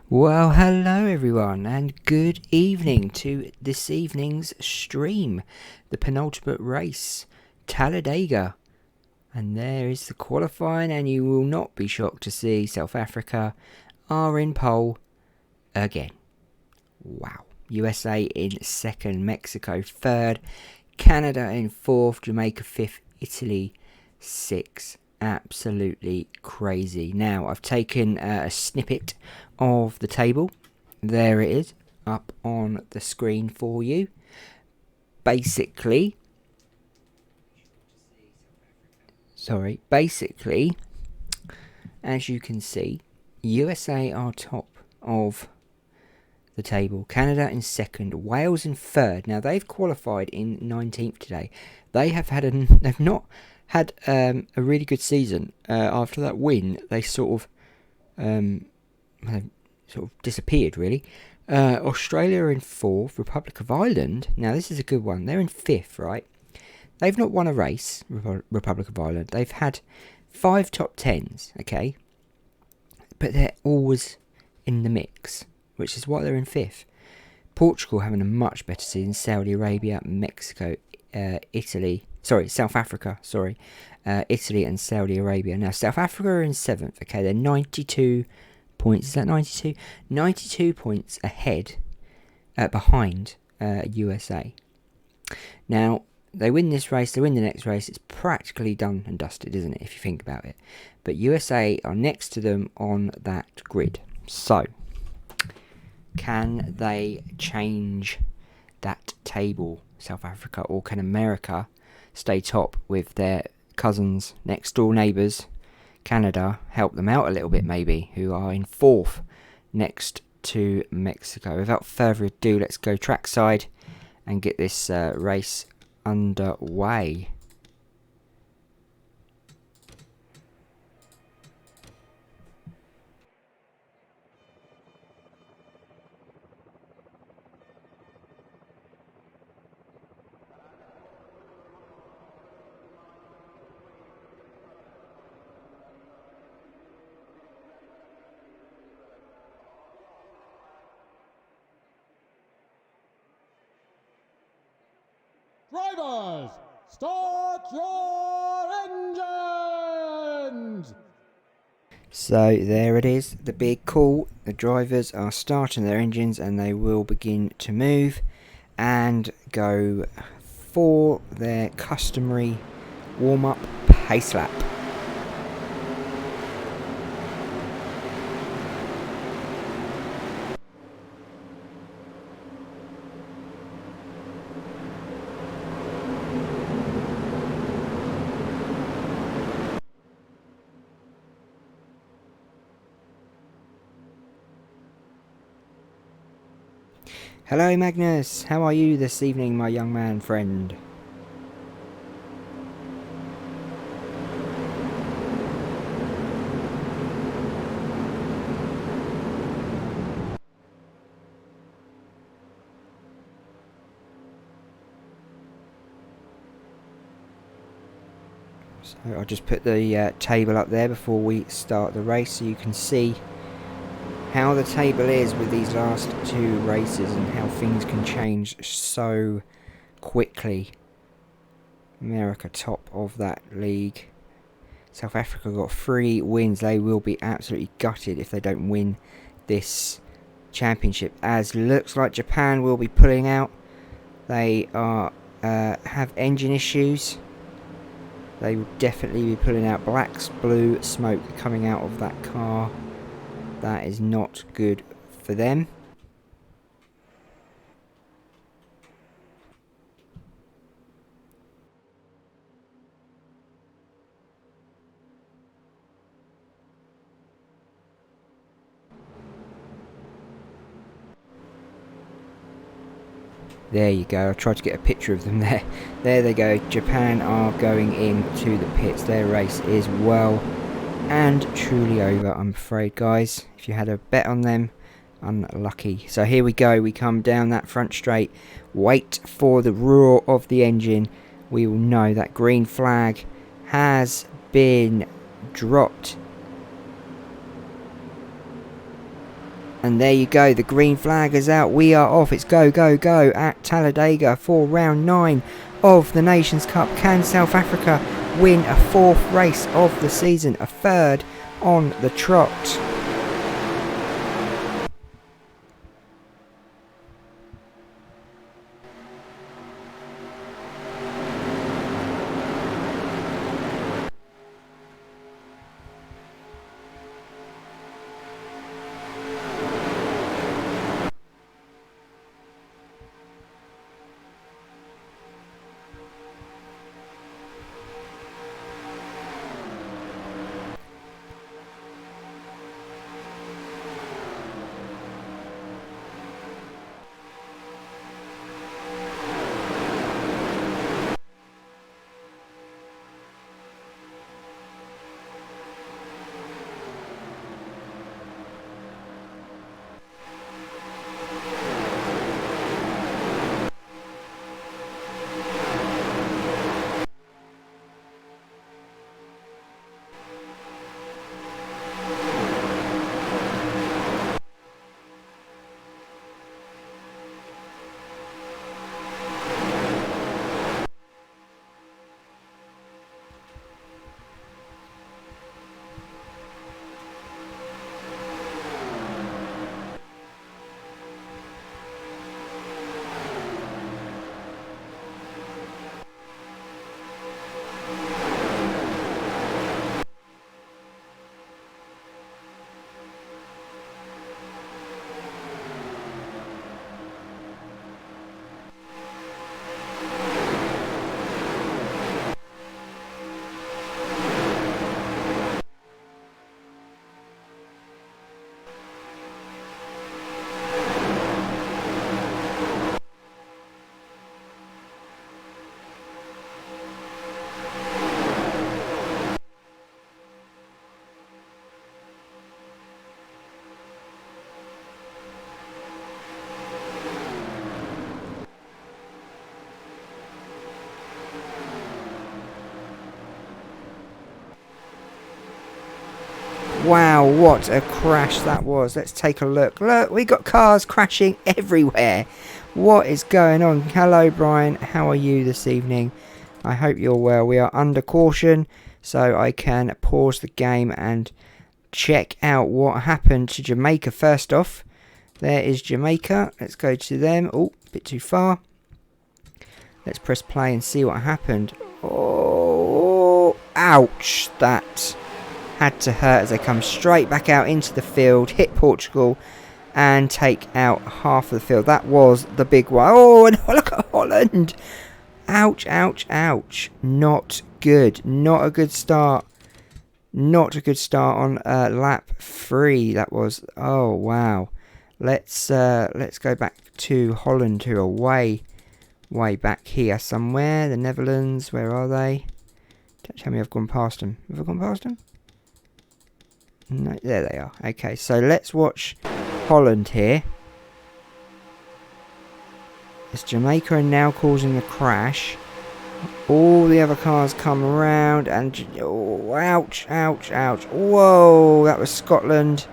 Well, hello everyone, and good evening to this evening's stream, the penultimate race, Talladega. And there is the qualifying, and you will not be shocked to see South Africa are in pole again. Wow. USA in second, Mexico third, Canada in fourth, Jamaica fifth, Italy sixth. Absolutely crazy. Now, I've taken a snippet of the table. There it is, up on the screen for you. Basically, as you can see, USA are top of the table. Canada in second, Wales in third. Now, they've qualified in 19th today. They've not had a really good season. After that win, they sort of disappeared, really. Australia are in fourth, Republic of Ireland. Now, this is a good one. They're in fifth, right? They've not won a race, Republic of Ireland. They've had 5 top 10s, okay? But they're always in the mix, which is why they're in fifth. Portugal having a much better season. Saudi Arabia, Mexico, South Africa, Italy and Saudi Arabia. Now, South Africa are in seventh, okay? They're 92 points. Is that 92? 92 points ahead, behind USA. Now, they win this race, they win the next race, it's practically done and dusted, isn't it, if you think about it? But USA are next to them on that grid. So, can they change that table, South Africa, or can America stay top with their cousins, next door neighbours, Canada, help them out a little bit maybe, who are in fourth next to Mexico? Without further ado, let's go trackside and get this race underway. Drivers, start your engines! So there it is, the big call. The drivers are starting their engines and they will begin to move and go for their customary warm-up pace lap. Hello Magnus, how are you this evening, my young man friend? So I'll just put the table up there before we start the race so you can see how the table is with these last 2 races and how things can change so quickly. America top of that league. South Africa got 3 wins. They will be absolutely gutted if they don't win this championship, as looks like Japan will be pulling out. They are have engine issues. They will definitely be pulling out. Black blue smoke coming out of that car. That is not good for them. There you go. I tried to get a picture of them there. There they go. Japan are going into the pits. Their race is well and truly over, I'm afraid, guys. If you had a bet on them, unlucky. So here we go. We come down that front straight. Wait for the roar of the engine. We will know that green flag has been dropped. And there you go, the green flag is out, we are off, it's go, go, go at Talladega for round 9 of the Nations Cup. Can South Africa win a 4th race of the season, a 3rd on the trot? Wow, what a crash that was. Let's take a look. Look, we got cars crashing everywhere. What is going on? Hello, Brian. How are you this evening? I hope you're well. We are under caution, so I can pause the game and check out what happened to Jamaica first off. There is Jamaica. Let's go to them. Oh, a bit too far. Let's press play and see what happened. Oh, ouch. That had to hurt as they come straight back out into the field, hit Portugal and take out half of the field. That was the big one. Oh, and look at Holland. Ouch, ouch, ouch. Not good. Not a good start. Not a good start on lap 3. That was, oh wow. Let's go back to Holland, who are way back here somewhere. The Netherlands, where are they? Don't tell me I've gone past them. Have I gone past them? No, there they are. Okay, so let's watch Holland here. As Jamaica are now causing the crash. All the other cars come around and... Oh, ouch, ouch, ouch. Whoa, that was Scotland.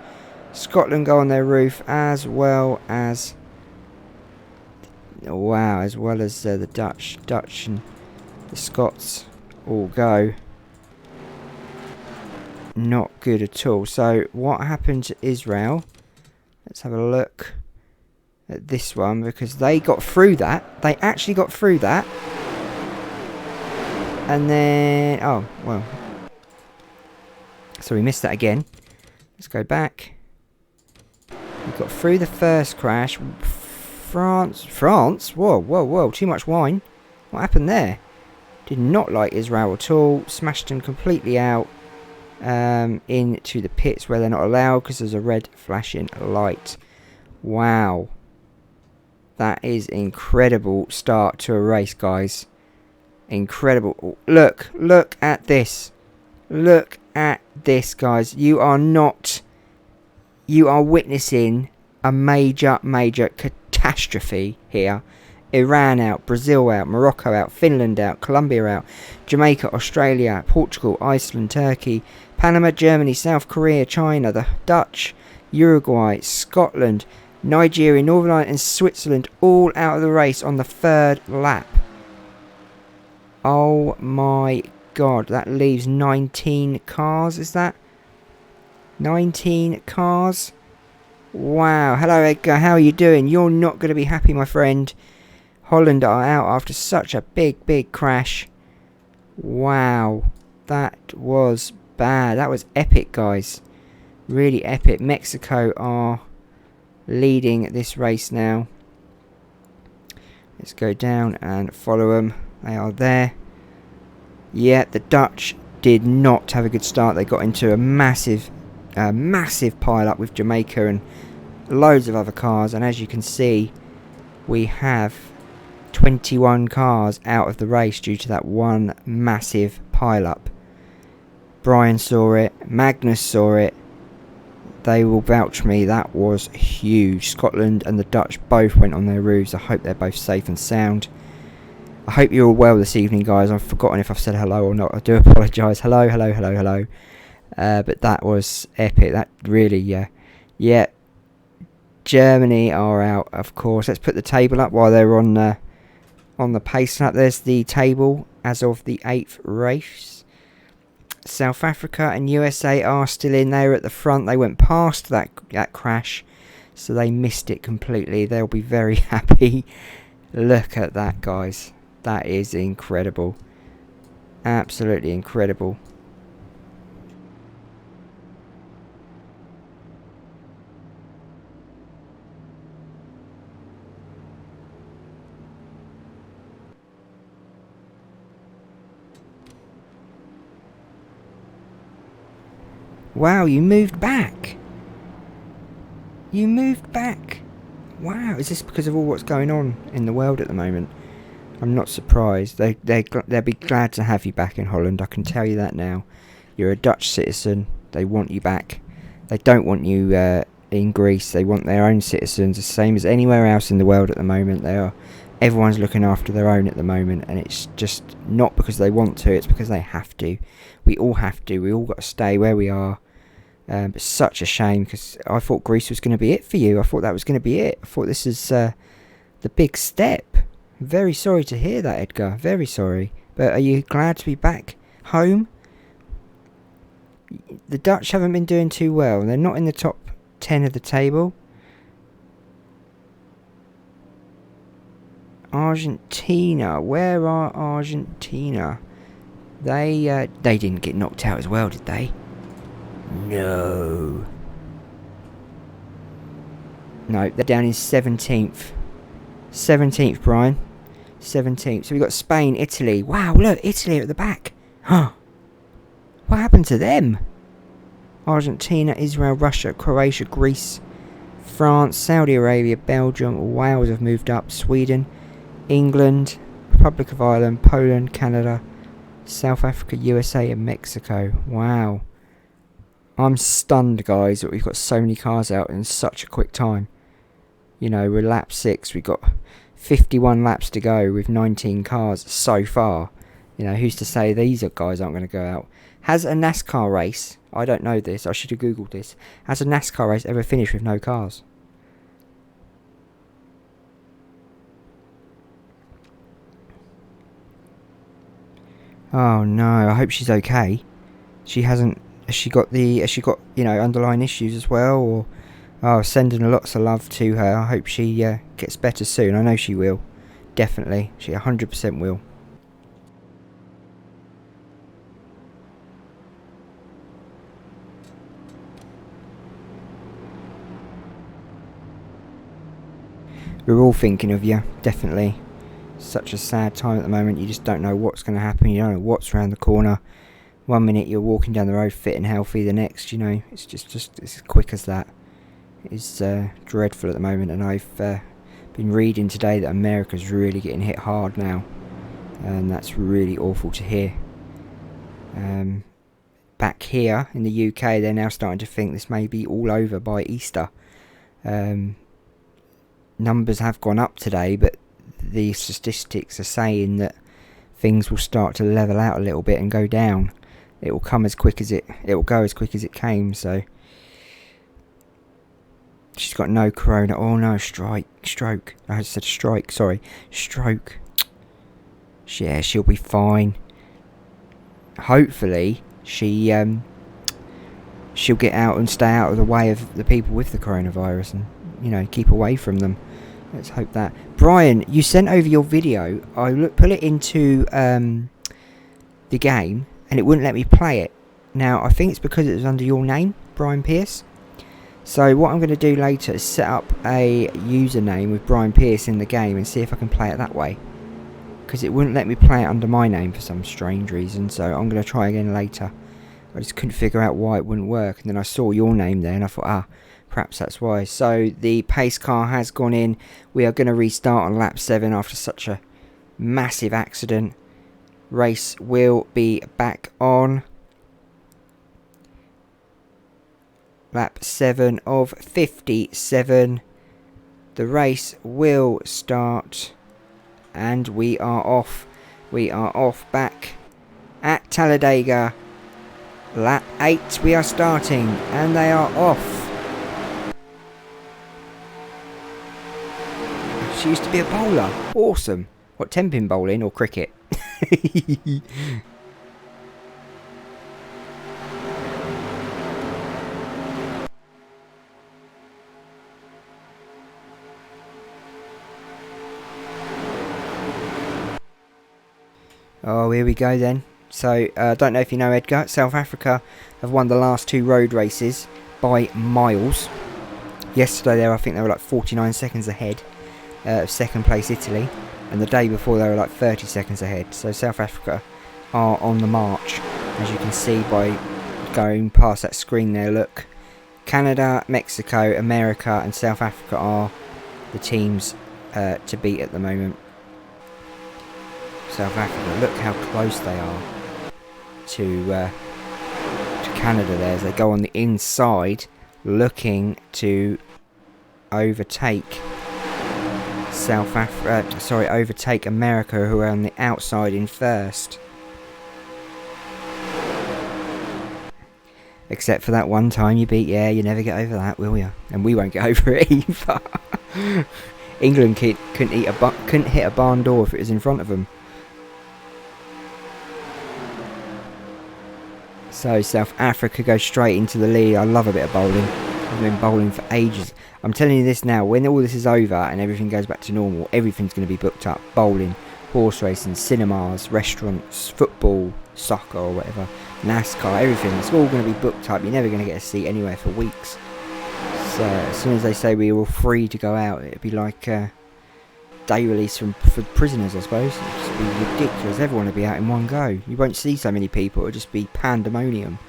Scotland go on their roof as well as... Wow, as well as the Dutch and the Scots all go. Not good at all. So what happened to Israel? Let's have a look at this one, because they got through that. They actually got through that. And then, oh well, so we missed that again. Let's go back. We got through the first crash. France, whoa, too much wine. What happened there? Did not like Israel at all. Smashed them completely out. Into the pits where they're not allowed because there's a red flashing light. Wow, that is incredible start to a race, guys. Incredible. Look at this. Look at this, guys. You are witnessing a major catastrophe here. Iran out, Brazil out, Morocco out, Finland out, Colombia out, Jamaica, Australia, Portugal, Iceland, Turkey, Panama, Germany, South Korea, China, the Dutch, Uruguay, Scotland, Nigeria, Northern Ireland and Switzerland all out of the race on the 3rd lap. Oh my god, that leaves 19 cars, is that? 19 cars? Wow. Hello Edgar, how are you doing? You're not going to be happy, my friend. Holland are out after such a big crash. Wow. That was bad. That was epic, guys. Really epic. Mexico are leading this race now. Let's go down and follow them. They are there. Yeah, the Dutch did not have a good start. They got into a massive pile up with Jamaica and loads of other cars, and as you can see, we have 21 cars out of the race due to that one massive pile up. Brian saw it, Magnus saw it. They will vouch for me, that was huge. Scotland and the Dutch both went on their roofs. I hope they're both safe and sound. I hope you're all well this evening, guys. I've forgotten if I've said hello or not. I do apologise. Hello. But that was epic. That really, yeah. Germany are out, of course. Let's put the table up while they're on the pace lap. There's the table as of the 8th race. South Africa and USA are still in. They were at the front. They went past that crash, so they missed it completely. They'll be very happy. Look at that, guys. That is incredible. Absolutely incredible. Wow, you moved back. You moved back. Wow, is this because of all what's going on in the world at the moment? I'm not surprised. They'll be glad to have you back in Holland. I can tell you that now. You're a Dutch citizen. They want you back. They don't want you in Greece. They want their own citizens, the same as anywhere else in the world at the moment. Everyone's looking after their own at the moment, and it's just not because they want to. It's because they have to. We all have to. We all got to stay where we are. But such a shame, because I thought Greece was going to be it for you. I thought that was going to be it. I thought this is the big step. Very sorry to hear that, Edgar. Very sorry. But are you glad to be back home? The Dutch haven't been doing too well. They're not in the top 10 of the table. Argentina. Where are Argentina? They didn't get knocked out as well, did they? No. No, they're down in 17th. 17th, Brian. 17th. So we've got Spain, Italy. Wow, look, Italy at the back. Huh. What happened to them? Argentina, Israel, Russia, Croatia, Greece, France, Saudi Arabia, Belgium, Wales have moved up. Sweden, England, Republic of Ireland, Poland, Canada, South Africa, USA and Mexico. Wow. I'm stunned, guys, that we've got so many cars out in such a quick time. You know, we're lap 6. We've got 51 laps to go with 19 cars so far. You know, who's to say these guys aren't going to go out? Has a NASCAR race, I don't know this, I should have googled this, has a NASCAR race ever finished with no cars? Oh no, I hope she's okay. Has she got you know, underlying issues as well, or sending lots of love to her. I hope she gets better soon. I know she will. Definitely. She 100% will. We're all thinking of you, definitely. Such a sad time at the moment. You just don't know what's going to happen. You don't know what's around the corner. 1 minute you're walking down the road fit and healthy, the next, you know, it's just it's as quick as that. It's dreadful at the moment, and I've been reading today that America's really getting hit hard now, and that's really awful to hear. Back here in the UK, they're now starting to think this may be all over by Easter. Numbers have gone up today, but the statistics are saying that things will start to level out a little bit and go down. It will come as quick as it will go as quick as it came. So she's got no corona. Oh no, stroke. I said strike, sorry. Stroke. Yeah, she'll be fine. Hopefully, she'll get out and stay out of the way of the people with the coronavirus and, you know, keep away from them. Let's hope that. Brian, you sent over your video. I put it into the game and it wouldn't let me play it. Now, I think it's because it was under your name, Brian Pierce. So what I'm going to do later is set up a username with Brian Pierce in the game and see if I can play it that way. Because it wouldn't let me play it under my name for some strange reason. So I'm going to try again later. I just couldn't figure out why it wouldn't work. And then I saw your name there and I thought, perhaps that's why. So the pace car has gone in. We are going to restart on lap 7 after such a massive accident. Race will be back on. Lap 7 of 57. The race will start. And we are off. We are off back at Talladega. Lap 8 we are starting. And they are off. She used to be a bowler. Awesome. What, 10-pin bowling or cricket? Oh, here we go then. So, I don't know if you know, Edgar, South Africa have won the last 2 road races by miles. Yesterday, I think they were like 49 seconds ahead of second place Italy. And the day before, they were like 30 seconds ahead. So, South Africa are on the march, as you can see by going past that screen there. Look, Canada, Mexico, America and South Africa are the teams to beat at the moment. South Africa, look how close they are to Canada there as they go on the inside, looking to overtake overtake America, who are on the outside in first. Except for that one time you beat, you never get over that, will you? And we won't get over it either. England couldn't hit a barn door if it was in front of them. So South Africa goes straight into the lead. I love a bit of bowling. I've been bowling for ages. I'm telling you this now, when all this is over and everything goes back to normal, everything's going to be booked up. Bowling, horse racing, cinemas, restaurants, football, soccer or whatever, NASCAR, everything. It's all going to be booked up. You're never going to get a seat anywhere for weeks. So as soon as they say we're all free to go out, it'd be like day release for prisoners, I suppose. It'd just be ridiculous. Everyone would be out in one go. You won't see so many people. It'll just be pandemonium.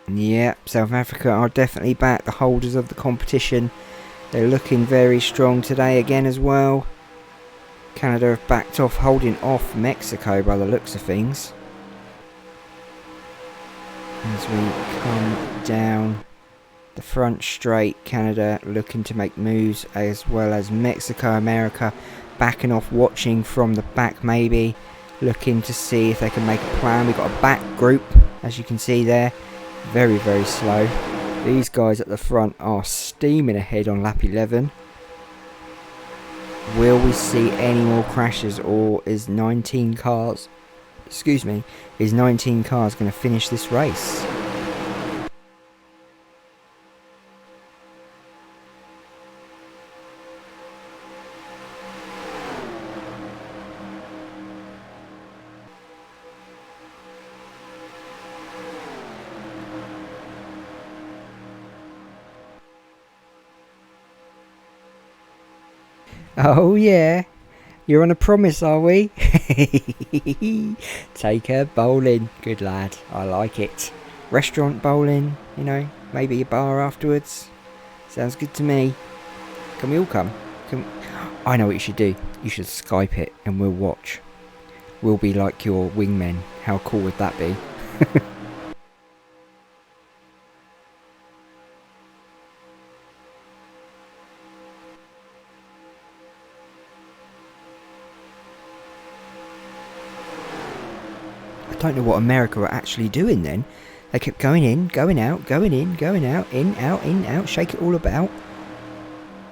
Yeah, South Africa are definitely back. The holders of the competition. They're looking very strong today again as well. Canada have backed off, holding off Mexico by the looks of things. As we come down the front straight, Canada looking to make moves, as well as Mexico, America backing off, watching from the back maybe, looking to see if they can make a plan. We've got a back group, as you can see there, very, very slow. These guys at the front are steaming ahead on lap 11. Will we see any more crashes, or is 19 cars going to finish this race? Oh yeah, you're on a promise, are we? Take her bowling. Good lad, I like it. Restaurant bowling, you know, maybe a bar afterwards. Sounds good to me. Can we all come? I know what you should do. You should Skype it and we'll watch. We'll be like your wingmen. How cool would that be? don't know what America were actually doing then. They kept going in, going out, going in, going out, in, out, shake it all about.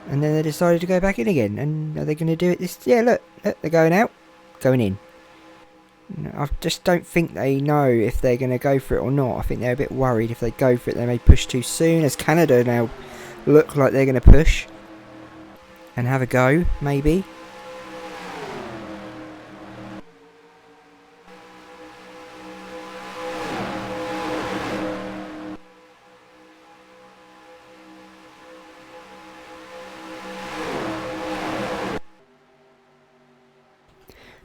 And then they decided to go back in again. And are they going to do it this... Yeah, look, they're going out, going in. I just don't think they know if they're going to go for it or not. I think they're a bit worried if they go for it they may push too soon, as Canada now look like they're going to push and have a go, maybe.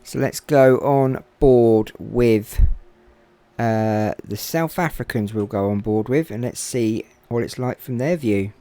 So let's go on board with the South Africans we'll go on board with, and let's see what it's like from their view.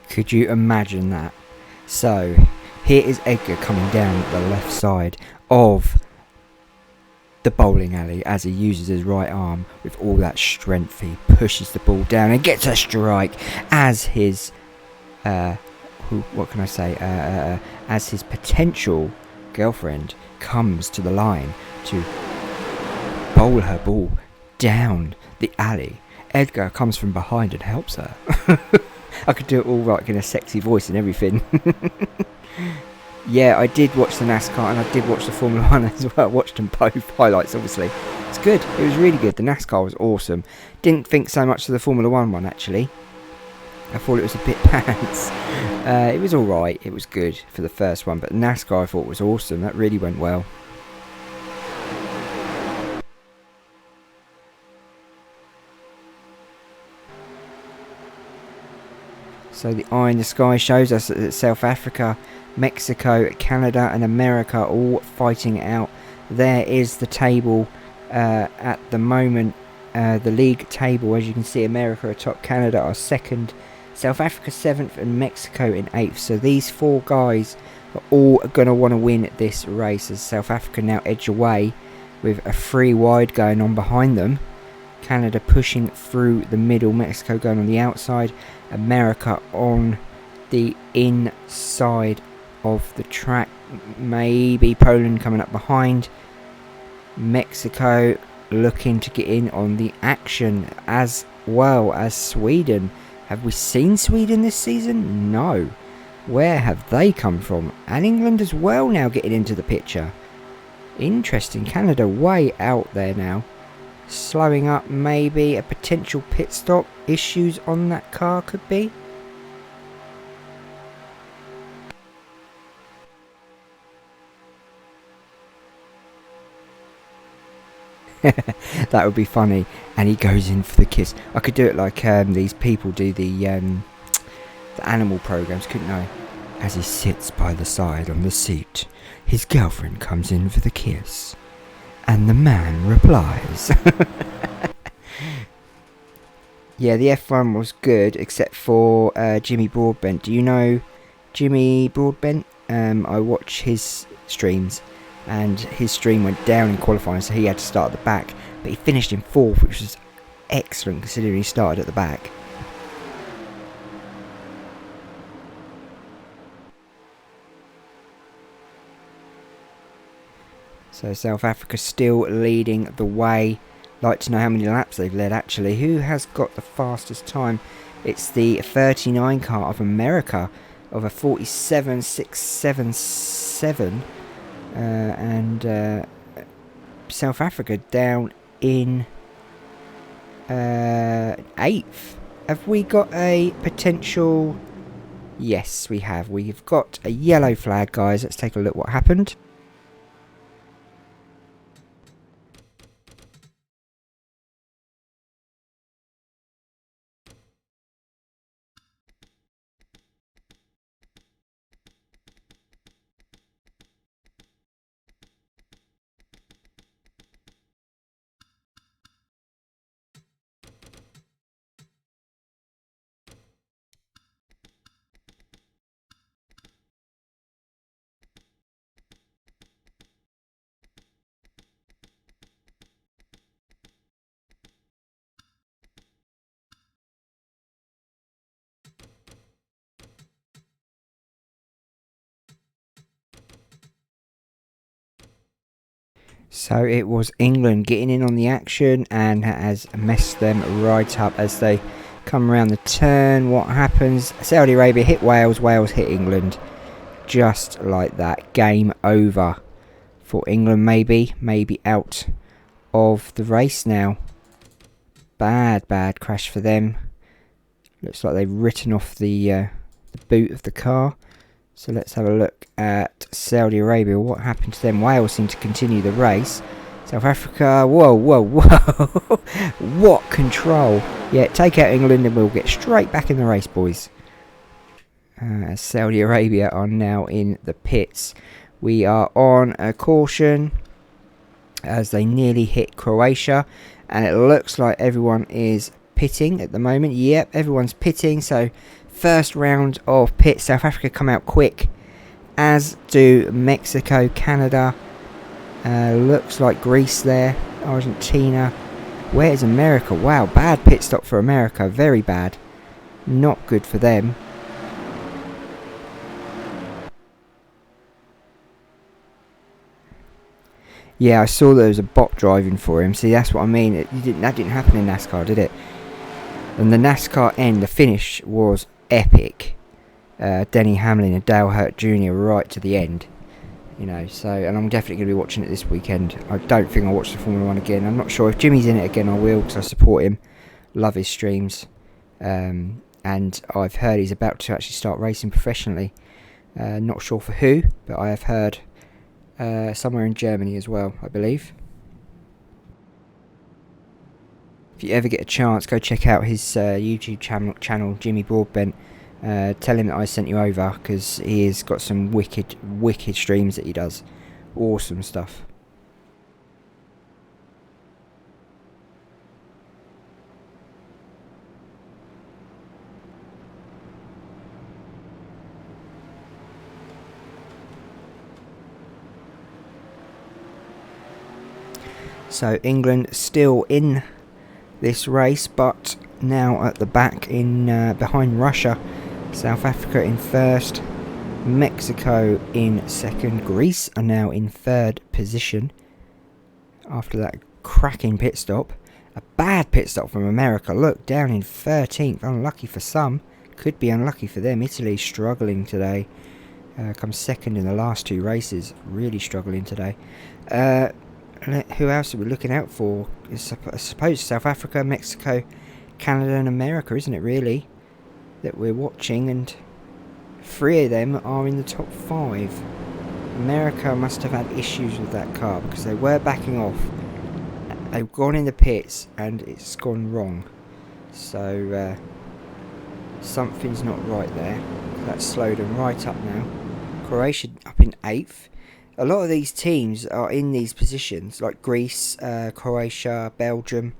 Could you imagine that? So, here is Edgar coming down the left side of the bowling alley as he uses his right arm with all that strength. He pushes the ball down and gets a strike as his, as his potential girlfriend comes to the line to bowl her ball down the alley. Edgar comes from behind and helps her. I could do it all right in a sexy voice and everything. Yeah, I did watch the NASCAR and I did watch the Formula 1 as well. I watched them both, highlights obviously. It's good, it was really good. The NASCAR was awesome. Didn't think so much of the Formula 1 one actually. I thought it was a bit pants. It was alright, it was good for the first one. But NASCAR I thought was awesome, that really went well. So the eye in the sky shows us that South Africa, Mexico, Canada and America all fighting it out. There is the table at the moment, the league table. As you can see, America are top, Canada are second, South Africa 7th and Mexico in 8th. So these four guys are all going to want to win this race, as South Africa now edge away with a 3 wide going on behind them. Canada pushing through the middle, Mexico going on the outside, America on the inside of the track. Maybe Poland coming up behind. Mexico looking to get in on the action, as well as Sweden. Have we seen Sweden this season? No. Where have they come from? And England as well now getting into the picture. Interesting. Canada way out there now. Slowing up, maybe a potential pit stop. Issues on that car could be. That would be funny. And he goes in for the kiss. I could do it like these people do the animal programs, couldn't I? As he sits by the side on the seat, his girlfriend comes in for the kiss. And the man replies. Yeah, the F1 was good, except for Jimmy Broadbent. Do you know Jimmy Broadbent? I watch his streams, and his stream went down in qualifying, so he had to start at the back. But he finished in 4th, which was excellent considering he started at the back. So South Africa still leading the way. Like to know how many laps they've led actually. Who has got the fastest time? It's the 39 car of America of a 47.677. And South Africa down in 8th. Have we got a potential? Yes, we have. We've got a yellow flag, guys. Let's take a look what happened. So it was England getting in on the action and has messed them right up as they come around the turn. What happens? Saudi Arabia hit Wales, Wales hit England. Just like that. Game over for England, maybe out of the race now. Bad crash for them. Looks like they've written off the boot of the car. So let's have a look at Saudi Arabia. What happened to them? Wales seem to continue the race. South Africa, whoa. What control. Yeah, take out England and we'll get straight back in the race, boys. Saudi Arabia are now in the pits. We are on a caution as they nearly hit Croatia. And it looks like everyone is pitting at the moment. Yep, everyone's pitting. So first round of pit. South Africa come out quick, as do Mexico, Canada. Looks like Greece there. Argentina. Where's America? Wow, bad pit stop for America. Very bad. Not good for them. Yeah, I saw there was a bot driving for him. See, that's what I mean. That didn't happen in NASCAR, did it? And the NASCAR end, the finish was epic. Denny Hamlin and Dale Hurt Jr. right to the end. You know, so, and I'm definitely going to be watching it this weekend. I don't think I'll watch the Formula 1 again. I'm not sure. If Jimmy's in it again, I will, because I support him. Love his streams. And I've heard he's about to actually start racing professionally. Not sure for who, but I have heard somewhere in Germany as well, I believe. If you ever get a chance, go check out his YouTube channel, Jimmy Broadbent. Tell him that I sent you over, because he has got some wicked streams that he does. Awesome stuff. So England still in this race, but now at the back in behind Russia. South Africa in first, Mexico in second, Greece are now in third position after that cracking pit stop. A bad pit stop from America. Look, down in 13th. Unlucky for some. Could be unlucky for them. Italy struggling today. Comes second in the last two races. Really struggling today. Who else are we looking out for? I suppose South Africa, Mexico, Canada and America, isn't it really? That we're watching, and 3 of them are in the top 5. America must have had issues with that car, because they were backing off. They've gone in the pits and it's gone wrong. So something's not right there. That's slowed them right up now. Croatia up in 8th. A lot of these teams are in these positions, like Greece, Croatia, Belgium,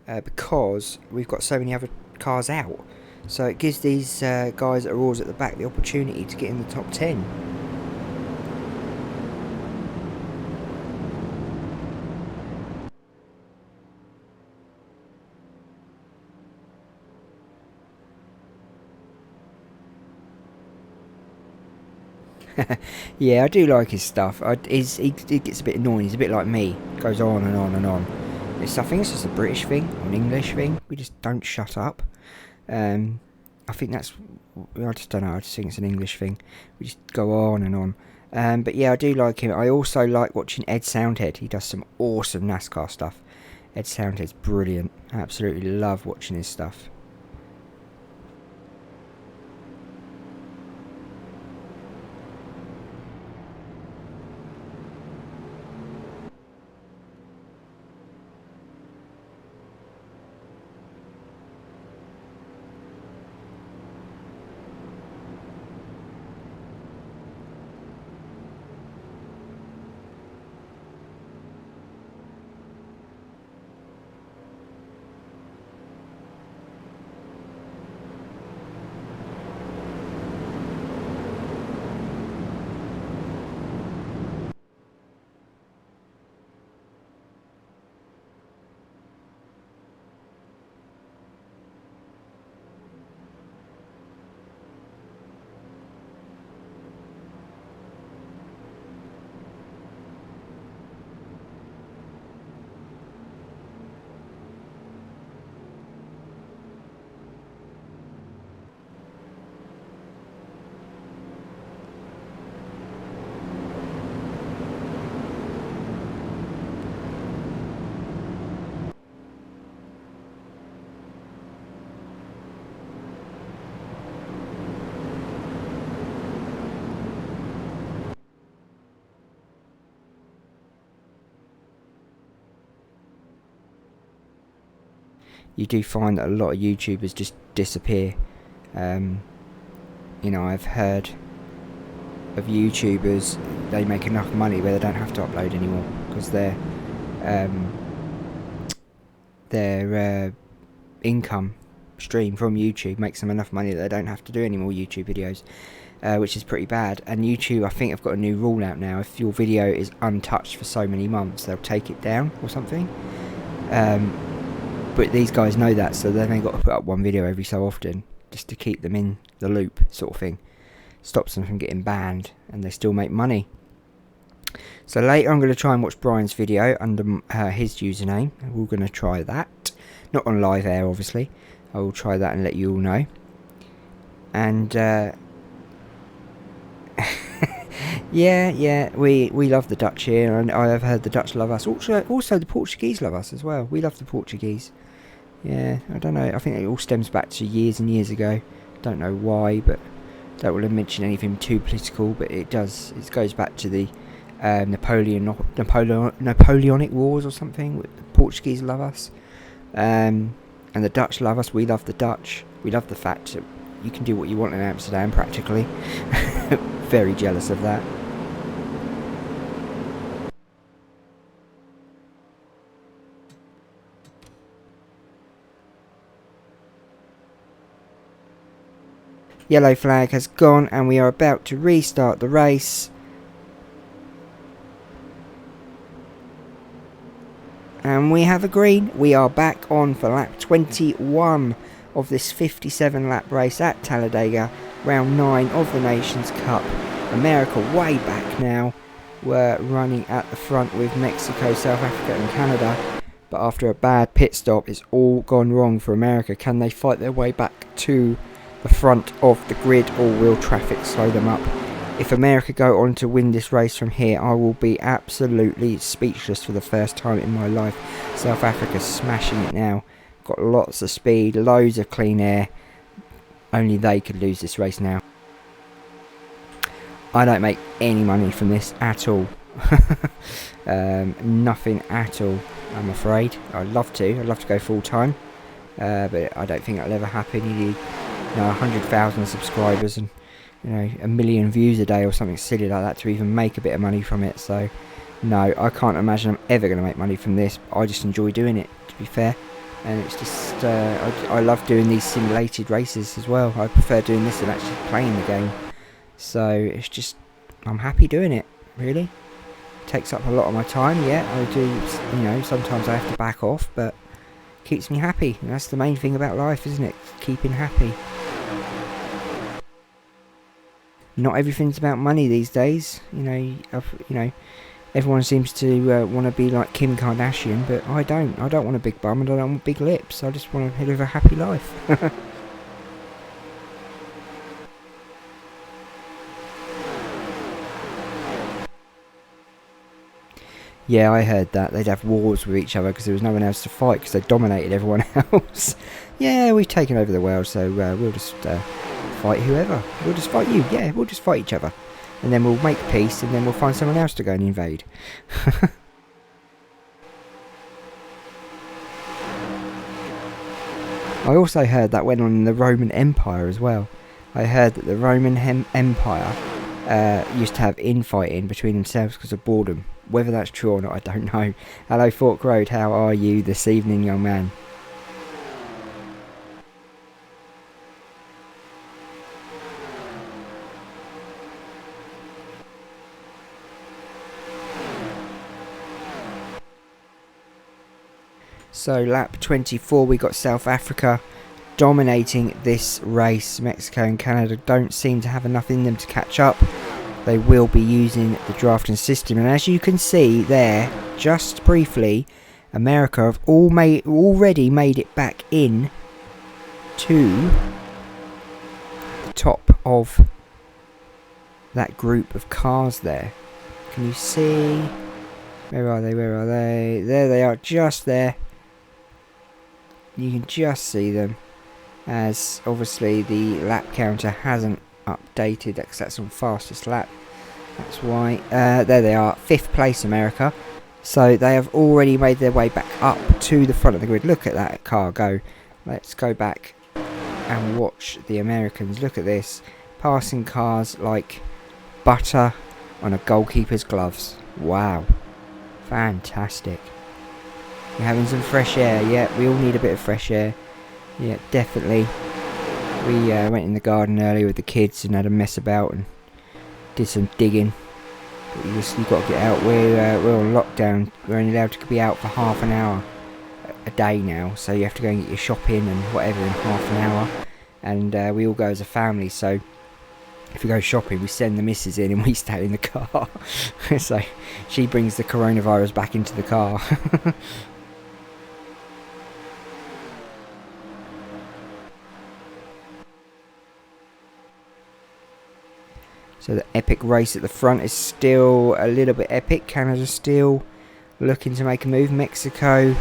because we've got so many other cars out. So it gives these guys that are always at the back the opportunity to get in the top 10. Yeah, I do like his stuff. He gets a bit annoying. He's a bit like me. Goes on and on and on. I think it's just a British thing, or an English thing. We just don't shut up. I think that's... I just don't know. I just think it's an English thing. We just go on and on. But yeah, I do like him. I also like watching Ed Soundhead. He does some awesome NASCAR stuff. Ed Soundhead's brilliant. I absolutely love watching his stuff. you do find that a lot of YouTubers just disappear. You know, I've heard of YouTubers, they make enough money where they don't have to upload anymore because their income stream from YouTube makes them enough money that they don't have to do any more YouTube videos, which is pretty bad. And YouTube, I think, have got a new rule out now. If your video is untouched for so many months, they'll take it down or something. But these guys know that, so they've only got to put up one video every so often just to keep them in the loop, sort of thing. Stops them from getting banned, and they still make money. So later I'm going to try and watch Brian's video under his username. We're going to try that. Not on live air, obviously. I will try that and let you all know. And yeah, we love the Dutch here, and I have heard the Dutch love us. Also the Portuguese love us as well. We love the Portuguese. Yeah, I don't know. I think it all stems back to years and years ago. Don't know why, but don't want to mention anything too political. But it does. It goes back to the Napoleonic Wars or something. The Portuguese love us, and the Dutch love us. We love the Dutch. We love the fact that you can do what you want in Amsterdam, practically. Very jealous of that. Yellow flag has gone, and we are about to restart the race. And we have a green. We are back on for lap 21 of this 57 lap race at Talladega, round 9 of the Nations Cup. America way back now. We're running at the front with Mexico, South Africa and Canada. But after a bad pit stop, it's all gone wrong for America. Can they fight their way back to the front of the grid, or will traffic slow them up? If America go on to win this race from here, I will be absolutely speechless for the first time in my life. South Africa's smashing it now. Got lots of speed, loads of clean air. Only they could lose this race now. I don't make any money from this at all. Nothing at all, I'm afraid. I'd love to go full time. But I don't think that'll ever happen. You need 100,000 subscribers and 1 million views a day or something silly like that to even make a bit of money from it. So no, I can't imagine I'm ever going to make money from this. I just enjoy doing it, to be fair. And it's just I love doing these simulated races as well. I prefer doing this than actually playing the game. So it's just, I'm happy doing it, really. It takes up a lot of my time. Yeah, I do, sometimes I have to back off, but keeps me happy, and that's the main thing about life, isn't it? Keeping happy. Not everything's about money these days. Everyone seems to want to be like Kim Kardashian, but I don't. I don't want a big bum, and I don't want big lips. I just want to live a happy life. Yeah, I heard that. They'd have wars with each other because there was no one else to fight because they dominated everyone else. Yeah, we've taken over the world, so we'll just fight whoever. We'll just fight you. Yeah, we'll just fight each other. And then we'll make peace, and then we'll find someone else to go and invade. I also heard that went on in the Roman Empire as well. I heard that the Roman Empire used to have infighting between themselves because of boredom. Whether that's true or not, I don't know. Hello, Fork Road. How are you this evening, young man? So, lap 24, we got South Africa dominating this race. Mexico and Canada don't seem to have enough in them to catch up. They will be using the drafting system, and as you can see there, just briefly, America have already made it back in to the top of that group of cars there. Can you see? Where are they? Where are they? There they are, just there. You can just see them, as obviously the lap counter hasn't updated, because that's on fastest lap. That's why. There they are, 5th place America, So they have already made their way back up to the front of the grid. Look at that car go. Let's go back and watch the Americans. Look at this. Passing cars like butter on a goalkeeper's gloves. Wow. Fantastic. We're having some fresh air. Yeah, we all need a bit of fresh air. Yeah, definitely. We went in the garden earlier with the kids and had a mess about and did some digging. But you've got to get out. We're on lockdown. We're only allowed to be out for half an hour a day now. So you have to go and get your shopping and whatever in half an hour. And we all go as a family. So if we go shopping, we send the missus in and we stay in the car. So she brings the coronavirus back into the car. So the epic race at the front is still a little bit epic. Canada's still looking to make a move. Mexico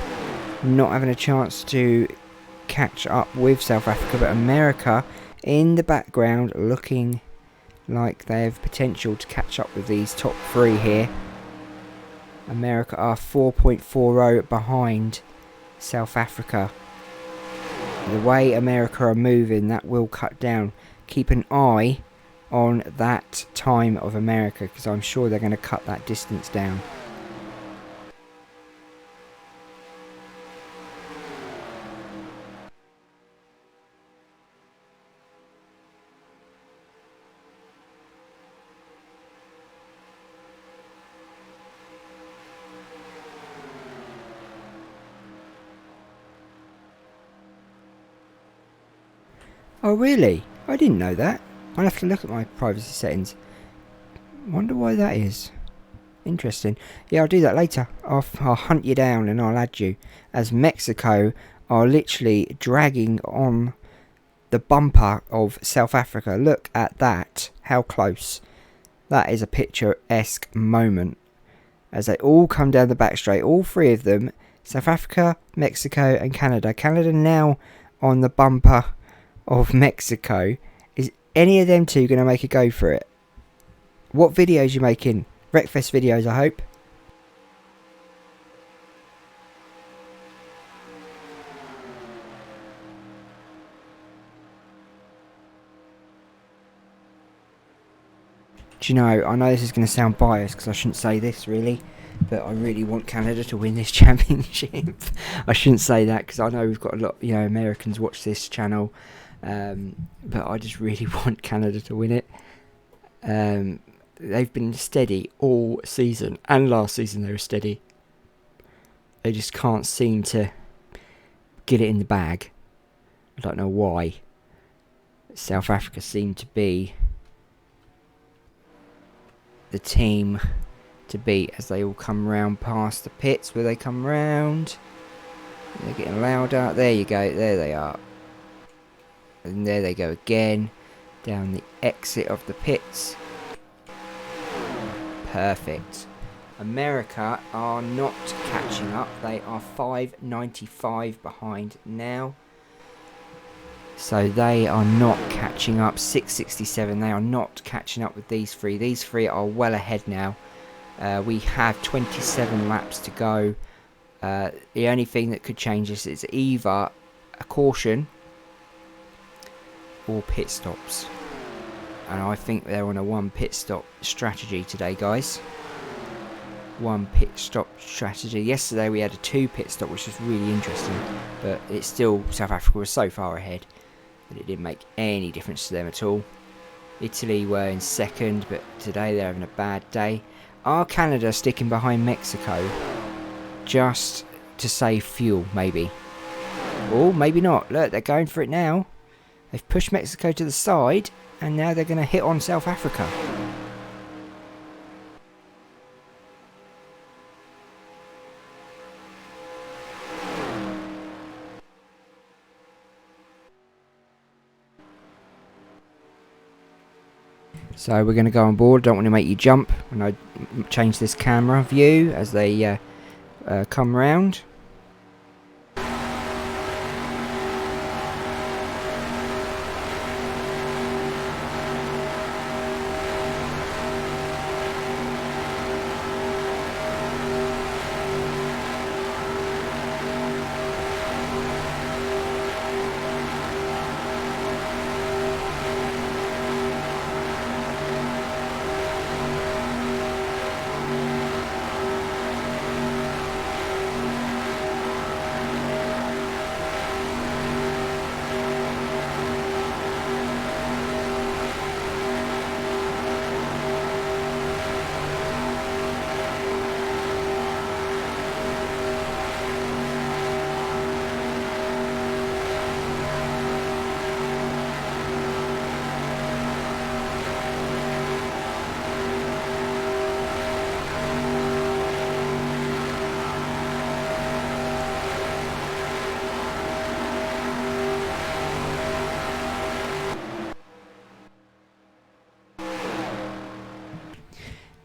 not having a chance to catch up with South Africa, but America in the background looking like they have potential to catch up with these top three here. America are 4.40 behind South Africa. The way America are moving, that will cut down. Keep an eye on that time of America, because I'm sure they're going to cut that distance down. Oh really? I didn't know that. I'll have to look at my privacy settings. Wonder why that is. Interesting. Yeah, I'll do that later. I'll hunt you down and I'll add you. As Mexico are literally dragging on the bumper of South Africa. Look at that. How close. That is a picturesque moment. As they all come down the back straight. All three of them. South Africa, Mexico and Canada. Canada now on the bumper of Mexico. Is any of them two going to make a go for it? What videos you making? Wreckfest videos, I hope. Do you know, I know this is going to sound biased because I shouldn't say this really, but I really want Canada to win this championship. I shouldn't say that because I know we've got a lot, Americans watch this channel. But I just really want Canada to win it. They've been steady all season, and last season they were steady. They just can't seem to get it in the bag. I don't know why. South Africa seem to be the team to beat as they all come round past the pits where they come round. They're getting louder. There you go. There they are. And there they go again. Down the exit of the pits. Perfect. America are not catching up. They are 5.95 behind now. So they are not catching up. 6.67. They are not catching up with these three. These three are well ahead now. We have 27 laps to go. The only thing that could change this is either a caution or pit stops. And I think they're on a one pit stop strategy today, guys. One pit stop strategy. Yesterday we had a 2 pit stop, which was really interesting. But it's still, South Africa was so far ahead that it didn't make any difference to them at all. Italy were in second, but today they're having a bad day. Are Canada sticking behind Mexico just to save fuel, maybe? Or maybe not. Look, they're going for it now. They've pushed Mexico to the side, and now they're going to hit on South Africa. So we're going to go on board. Don't want to make you jump when I change this camera view as they come round.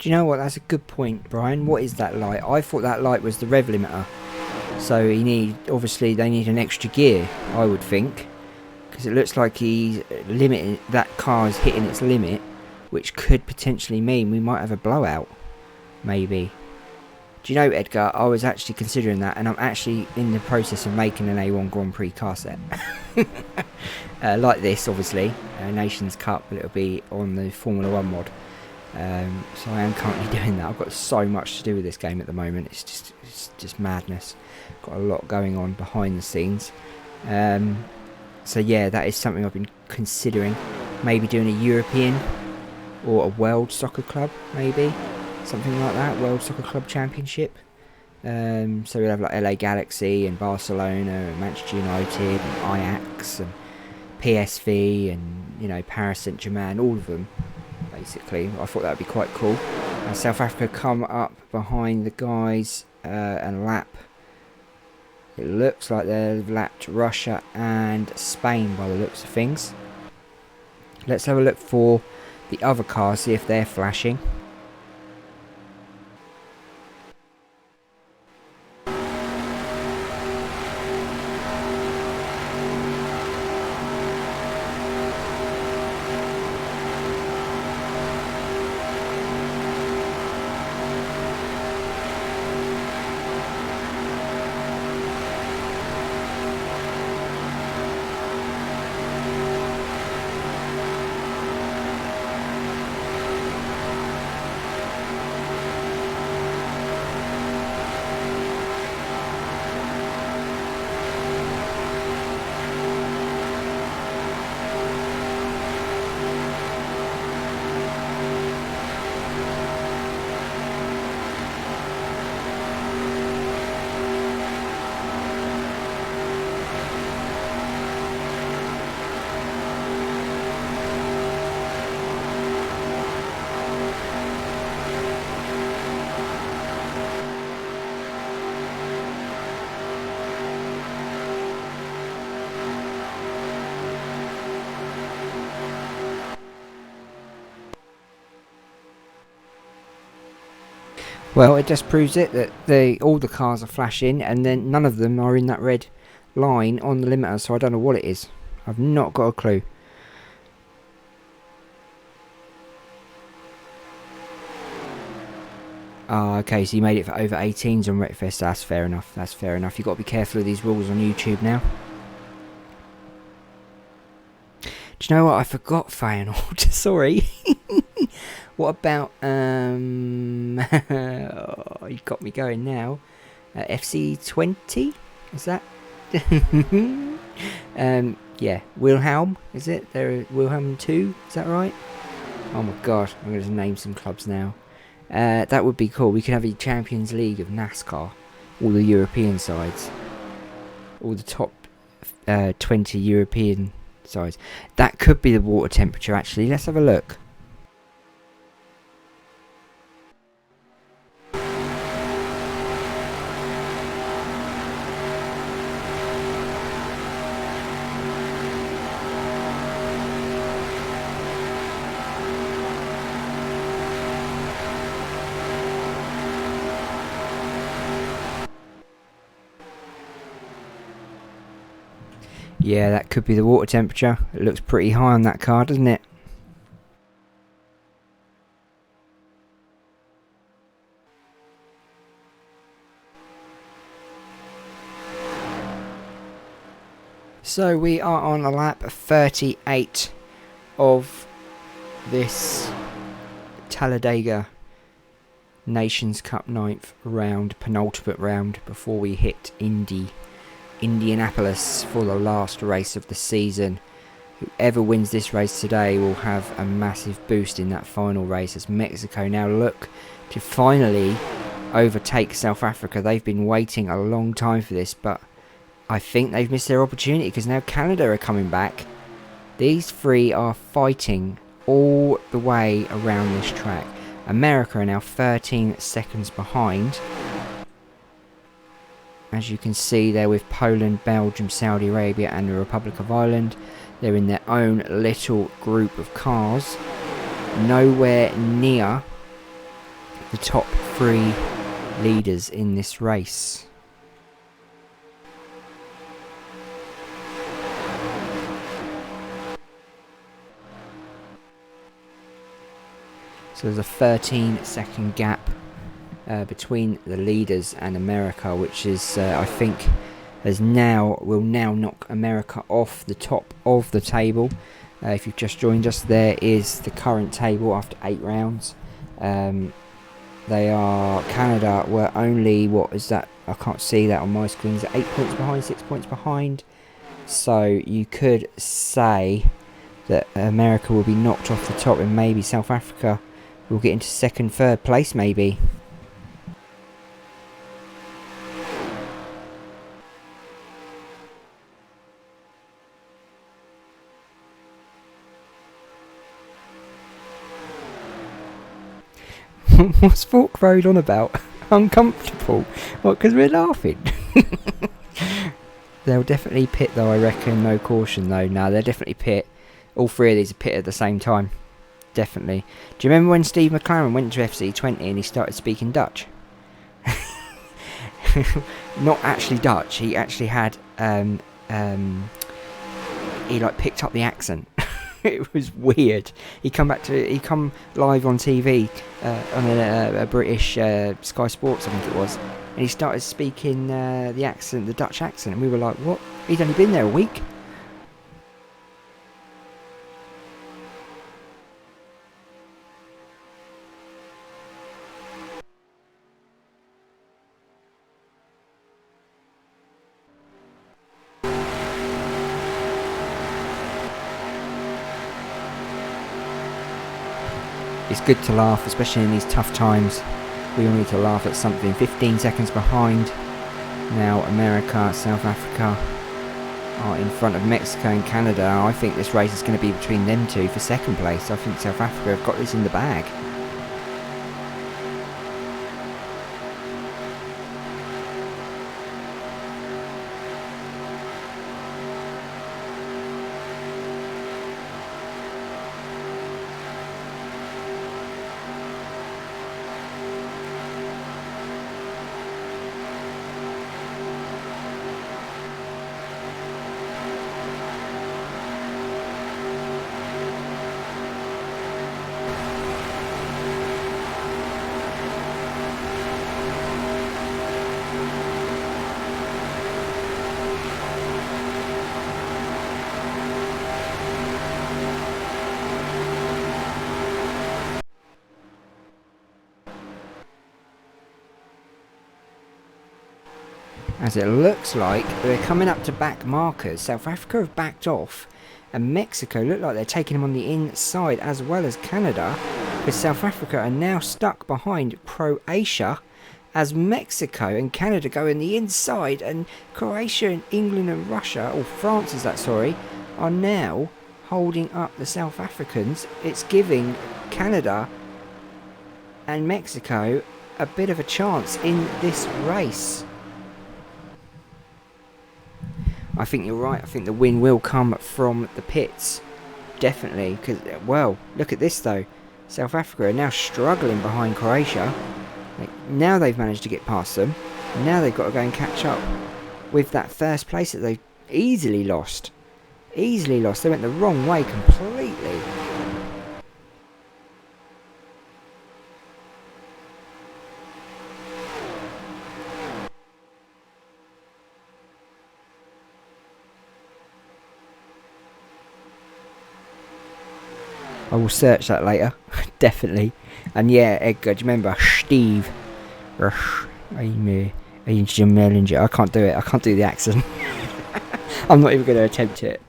Do you know what? That's a good point, Brian. What is that light? I thought that light was the rev limiter. So obviously they need an extra gear, I would think. Because it looks like that car is hitting its limit, which could potentially mean we might have a blowout. Maybe. Do you know, Edgar, I was actually considering that, and I'm actually in the process of making an A1 Grand Prix car set. Like this, obviously, Nations Cup, but it'll be on the Formula 1 mod. So I am currently doing that. I've got so much to do with this game at the moment. It's just madness. Got a lot going on behind the scenes. So yeah, that is something I've been considering. Maybe doing a European or a World Soccer Club, maybe. Something like that, World Soccer Club Championship. So we'll have like LA Galaxy and Barcelona and Manchester United and Ajax and PSV and, Paris Saint-Germain, all of them, basically. I thought that would be quite cool. And South Africa come up behind the guys and lap. It looks like they've lapped Russia and Spain by the looks of things. Let's have a look for the other cars, see if they're flashing. Well, it just proves it that all the cars are flashing, and then none of them are in that red line on the limiter, so I don't know what it is. I've not got a clue. Ah, okay, so you made it for over 18s on Wreckfest. That's fair enough. That's fair enough. You've got to be careful of these rules on YouTube now. Do you know what? I forgot Feyenoord. Sorry. What about, oh, you got me going now. FC20? Is that? Yeah, Wilhelm, is it? Wilhelm 2, is that right? Oh my god, I'm going to name some clubs now. That would be cool. We could have a Champions League of NASCAR. All the European sides. All the top 20 European sides. That could be the water temperature, actually. Let's have a look. Yeah, that could be the water temperature. It looks pretty high on that car, doesn't it? So we are on lap 38 of this Talladega Nations Cup 9th round, penultimate round, before we hit Indianapolis for the last race of the season. Whoever wins this race today will have a massive boost in that final race, as Mexico now look to finally overtake South Africa. They've been waiting a long time for this, but I think they've missed their opportunity because now Canada are coming back. These three are fighting all the way around this track. America are now 13 seconds behind. As you can see, they're with Poland, Belgium, Saudi Arabia and the Republic of Ireland. They're in their own little group of cars. Nowhere near the top 3 leaders in this race. So there's a 13-second gap between the leaders and America, which is, I think, will now knock America off the top of the table. If you've just joined us, there is the current table after 8 rounds. Canada were only, what is that? I can't see that on my screen. Is it 8 points behind, 6 points behind? So you could say that America will be knocked off the top, and maybe South Africa will get into 2nd, 3rd place maybe. What's Fork Road on about? Uncomfortable? What, because we're laughing? They'll definitely pit though, I reckon. No caution though. No, they'll definitely pit. All 3 of these are pit at the same time. Definitely. Do you remember when Steve McLaren went to FC20 and he started speaking Dutch? Not actually Dutch. He actually had he like picked up the accent. It was weird. He come live on TV on a British Sky Sports, I think it was, and he started speaking the Dutch accent, and we were like, "What? He's only been there a week." It's good to laugh, especially in these tough times. We all need to laugh at something. 15 seconds behind. Now America, South Africa are in front of Mexico and Canada. I think this race is going to be between them 2 for 2nd place. I think South Africa have got this in the bag. As it looks like they're coming up to back markers. South Africa have backed off, and Mexico look like they're taking them on the inside, as well as Canada, because South Africa are now stuck behind Croatia, as Mexico and Canada go in the inside, and Croatia and England and Russia, or France is that, sorry, are now holding up the South Africans. It's giving Canada and Mexico a bit of a chance in this race. I think you're right. I think the win will come from the pits. Definitely. Because, well, look at this though. South Africa are now struggling behind Croatia. Now they've managed to get past them. Now they've got to go and catch up with that 1st place that they easily lost. Easily lost. They went the wrong way completely. I will search that later, definitely. And yeah, Edgar, do you remember Steve? I can't do it. I can't do the accent. I'm not even going to attempt it.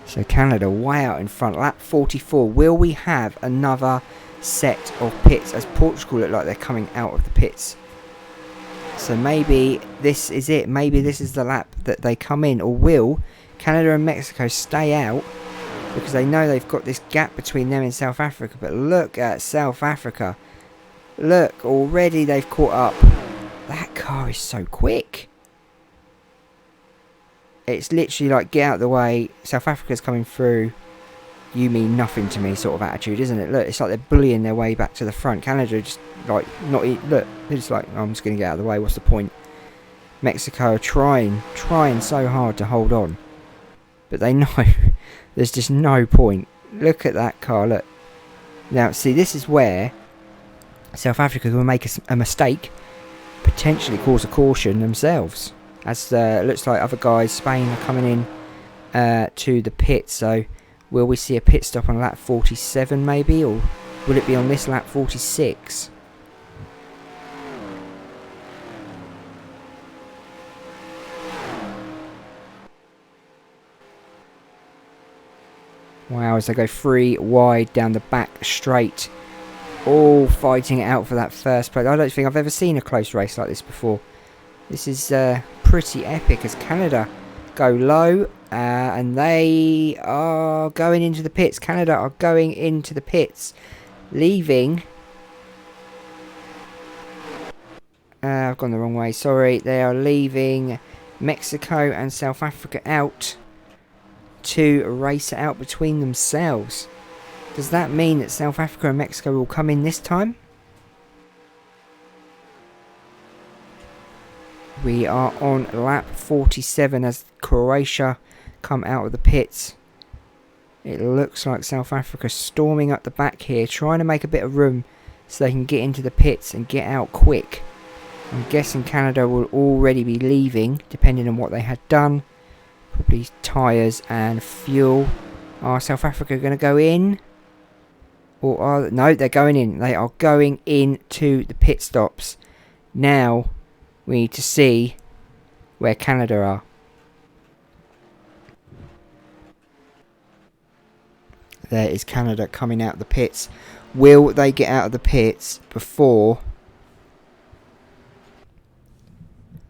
So Canada way out in front. Lap 44. Will we have another set of pits? As Portugal look like they're coming out of the pits. So maybe this is it. Maybe this is the lap that they come in. Or will Canada and Mexico stay out? Because they know they've got this gap between them and South Africa. But look at South Africa. Look, already they've caught up. That car is so quick. It's literally like, get out of the way. South Africa's coming through. you mean nothing to me sort of attitude, isn't it? Look, it's like they're bullying their way back to the front. Canada just like not eat. Look, they're just like, I'm just going to get out of the way. What's the point? Mexico are trying so hard to hold on, but they know there's just no point. Look at that car. Look. Now, see, this is where South Africa will make a mistake, potentially cause a caution themselves. As looks like other guys, Spain, are coming in to the pit. So, will we see a pit stop on lap 47 maybe, or will it be on this lap 46? Wow, as they go 3 wide down the back straight, all fighting it out for that first place. I don't think I've ever seen a close race like this before. This is pretty epic as Canada go low, and they are going into the pits. Canada are going into the pits, leaving... I've gone the wrong way, sorry. They are leaving Mexico and South Africa out to race it out between themselves. Does that mean that South Africa and Mexico will come in this time? We are on lap 47 as Croatia come out of the pits. It looks like South Africa storming up the back here, trying to make a bit of room so they can get into the pits and get out quick. I'm guessing Canada will already be leaving, depending on what they had done. Probably tyres and fuel. Are South Africa going to go in? Or are... No, they're going in. They are going into the pit stops. Now, we need to see where Canada are. There is Canada coming out of the pits. Will they get out of the pits before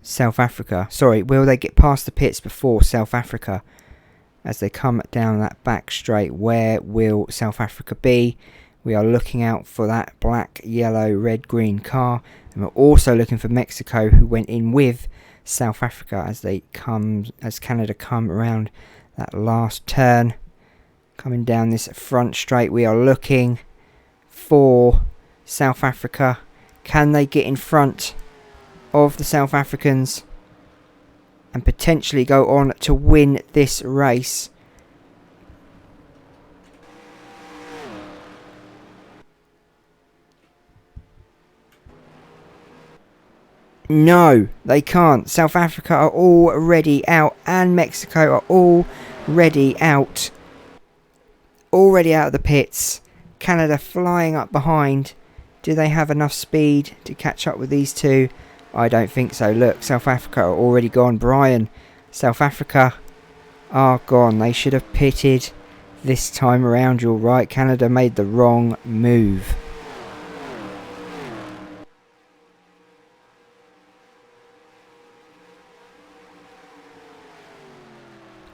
South Africa? Sorry, will they get past the pits before South Africa? As they come down that back straight, where will South Africa be? We are looking out for that black, yellow, red, green car. And we're also looking for Mexico, who went in with South Africa as Canada come around that last turn. Coming down this front straight, we are looking for South Africa. Can they get in front of the South Africans and potentially go on to win this race? No, they can't. South Africa are already out, and Mexico are already out. Already out of the pits. Canada flying up behind. Do they have enough speed to catch up with these two? I don't think so. Look, South Africa are already gone. Brian, South Africa are gone. They should have pitted this time around. You're right. Canada made the wrong move.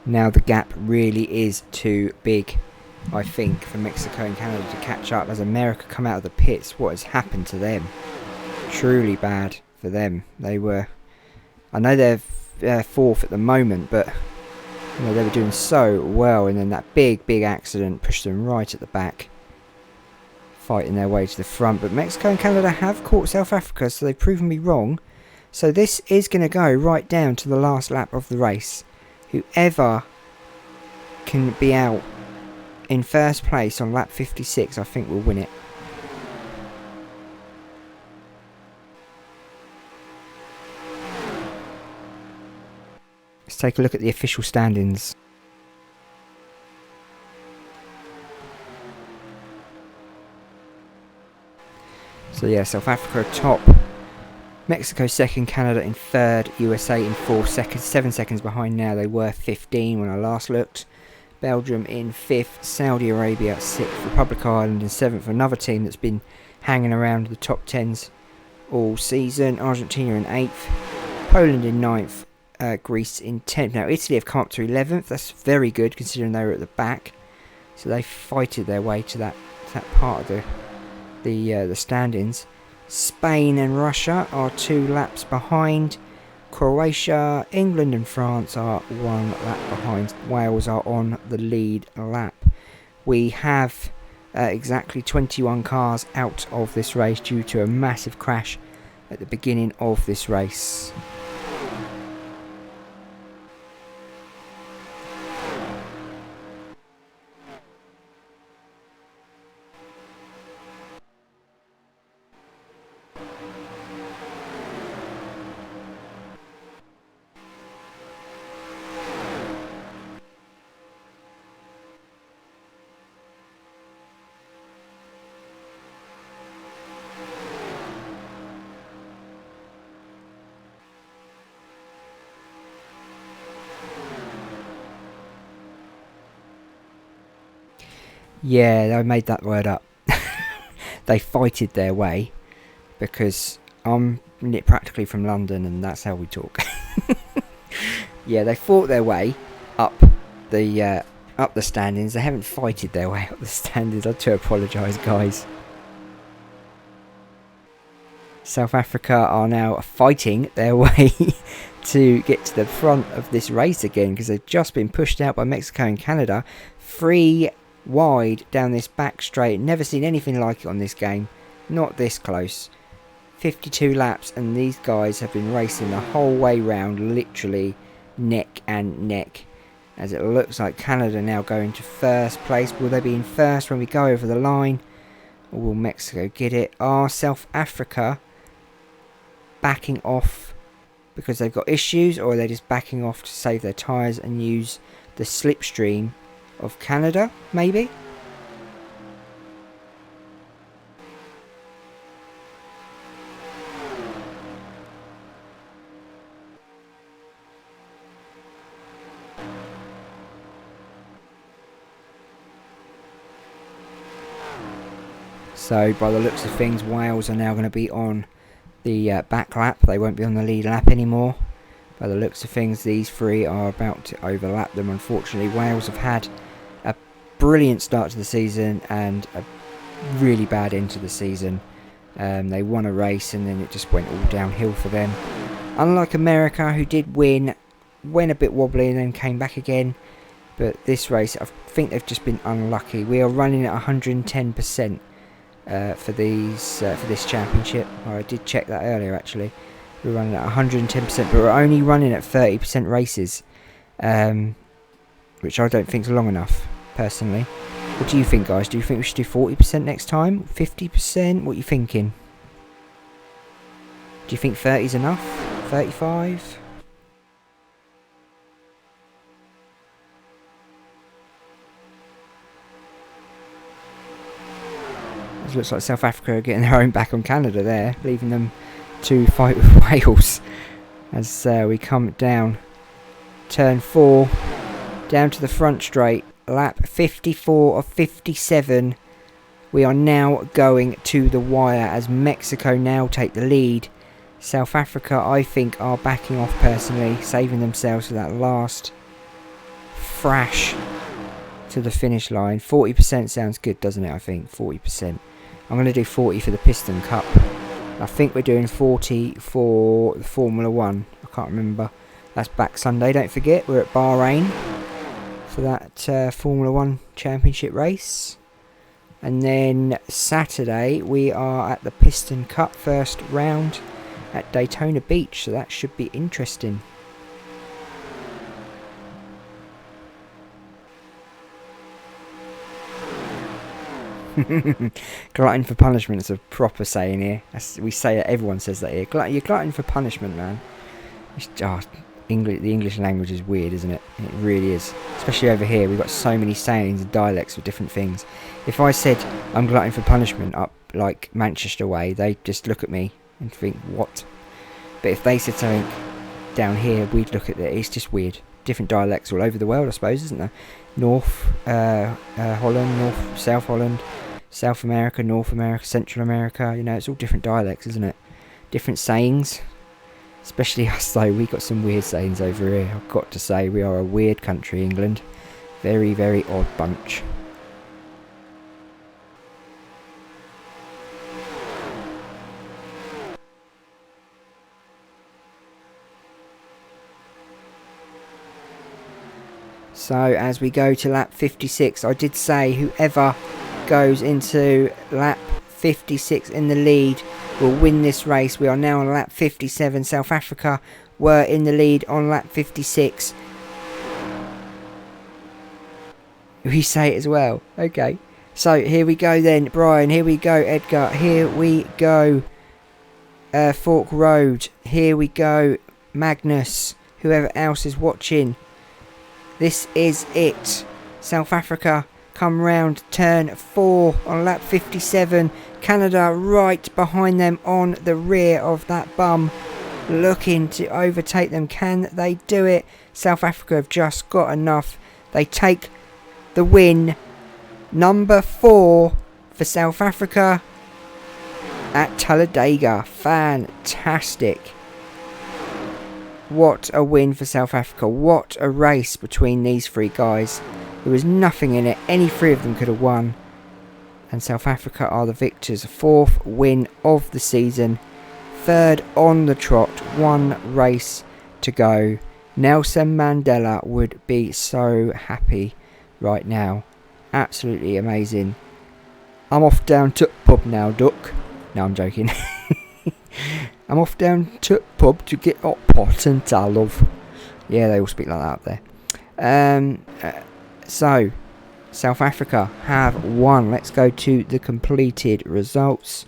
Now the gap really is too big, I think, for Mexico and Canada to catch up as America come out of the pits. What has happened to them? Truly bad for them. They were... I know they're fourth at the moment, but you know, they were doing so well, and then that big accident pushed them right at the back, fighting their way to the front. But Mexico and Canada have caught South Africa, so they've proven me wrong. So this is going to go right down to the last lap of the race. Whoever can be out in first place on lap 56, I think, will win it. Let's take a look at the official standings. So yeah, South Africa are top. Mexico second, Canada in third, USA in fourth, 7 seconds behind now. They were 15 when I last looked. Belgium in fifth, Saudi Arabia sixth, Republic of Ireland in seventh. Another team that's been hanging around the top 10s all season. Argentina in eighth, Poland in ninth, Greece in 10th. Now Italy have come up to 11th. That's very good considering they were at the back. So they fighted their way to that part of the standings. Spain and Russia are 2 laps behind. Croatia, England and France are 1 lap behind. Wales are on the lead lap. we have exactly 21 cars out of this race due to a massive crash at the beginning of this race. Yeah, I made that word up. They fighted their way, because I'm practically from London and that's how we talk. Yeah, they fought their way up the standings. They haven't fighted their way up the standings. I do apologise, guys. South Africa are now fighting their way to get to the front of this race again, because they've just been pushed out by Mexico and Canada. 3 wide down this back straight. Never seen anything like it on this game. Not this close. 52 laps, and these guys have been racing the whole way round, literally neck and neck. As it looks like Canada now going to first place. Will they be in first when we go over the line? Or will Mexico get it? Are South Africa backing off because they've got issues, or are they just backing off to save their tyres and use the slipstream of Canada, maybe? So by the looks of things, Wales are now going to be on the back lap. They won't be on the lead lap anymore. By the looks of things, these 3 are about to overlap them. Unfortunately, Wales have had a brilliant start to the season and a really bad end to the season. They won a race and then it just went all downhill for them. Unlike America, who did win, went a bit wobbly and then came back again. But this race, I think they've just been unlucky. We are running at 110%. For this championship. I did check that earlier actually. We're running at 110%, but we're only running at 30% races, which I don't think is long enough, personally. What do you think, guys? Do you think we should do 40% next time? 50%? What are you thinking? Do you think 30 is enough? 35? It looks like South Africa are getting their own back on Canada there, leaving them to fight with Wales. As we come down turn 4, down to the front straight, lap 54 of 57. We are now going to the wire as Mexico now take the lead. South Africa, I think, are backing off personally, saving themselves for that last thrash to the finish line. 40% sounds good, doesn't it? I think 40%. I'm going to do 40 for the Piston Cup. I think we're doing 40 for the Formula 1. I can't remember. That's back Sunday, don't forget. We're at Bahrain for that Formula 1 championship race. And then Saturday we are at the Piston Cup first round at Daytona Beach. So that should be interesting. Glutton for punishment is a proper saying here. We say it, everyone says that here. You're glutton for punishment, man. The English language is weird, isn't it? It really is. Especially over here, we've got so many sayings and dialects for different things. If I said I'm glutton for punishment up like Manchester way, they just look at me and think, what? But if they said something down here, we'd look at it. It's just weird. Different dialects all over the world, I suppose, isn't there? North Holland, South Holland, South America, North America, Central America. You know, it's all different dialects, isn't it? Different sayings. Especially us, though. We've got some weird sayings over here. I've got to say, we are a weird country, England. Very, very odd bunch. So as we go to lap 56, I did say whoever goes into lap 56 in the lead will win this race. We are now on lap 57. South Africa were in the lead on lap 56. We say it as well. Okay. So here we go then, Brian. Here we go, Edgar. Here we go, Fork Road. Here we go, Magnus. Whoever else is watching. This is it. South Africa come round turn 4 on lap 57. Canada right behind them on the rear of that bum, looking to overtake them. Can they do it? South Africa have just got enough. They take the win. Number 4 for South Africa at Talladega. Fantastic. What a win for South Africa. What a race between these three guys. There was nothing in it. Any three of them could have won. And South Africa are the victors. 4th win of the season. 3rd on the trot. 1 race to go. Nelson Mandela would be so happy right now. Absolutely amazing. I'm off down to pub now, duck. No, I'm joking. I'm off down to pub to get hot pot and love. Yeah, they all speak like that up there. So, South Africa have won. Let's go to the completed results.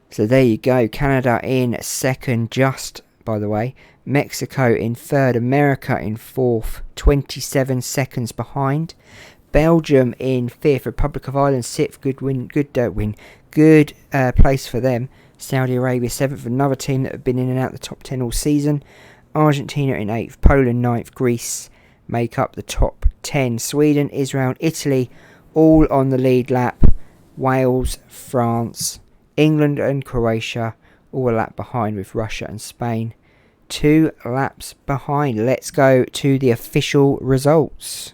So there you go. Canada in 2nd, just by the way. Mexico in 3rd. America in 4th. 27 seconds behind. Belgium in 5th. Republic of Ireland 6th. Good place for them. Saudi Arabia 7th, another team that have been in and out the top 10 all season. Argentina in 8th, Poland 9th, Greece make up the top 10. Sweden, Israel, Italy all on the lead lap. Wales, France, England and Croatia all a lap behind, with Russia and Spain 2 laps behind. Let's go to the official results.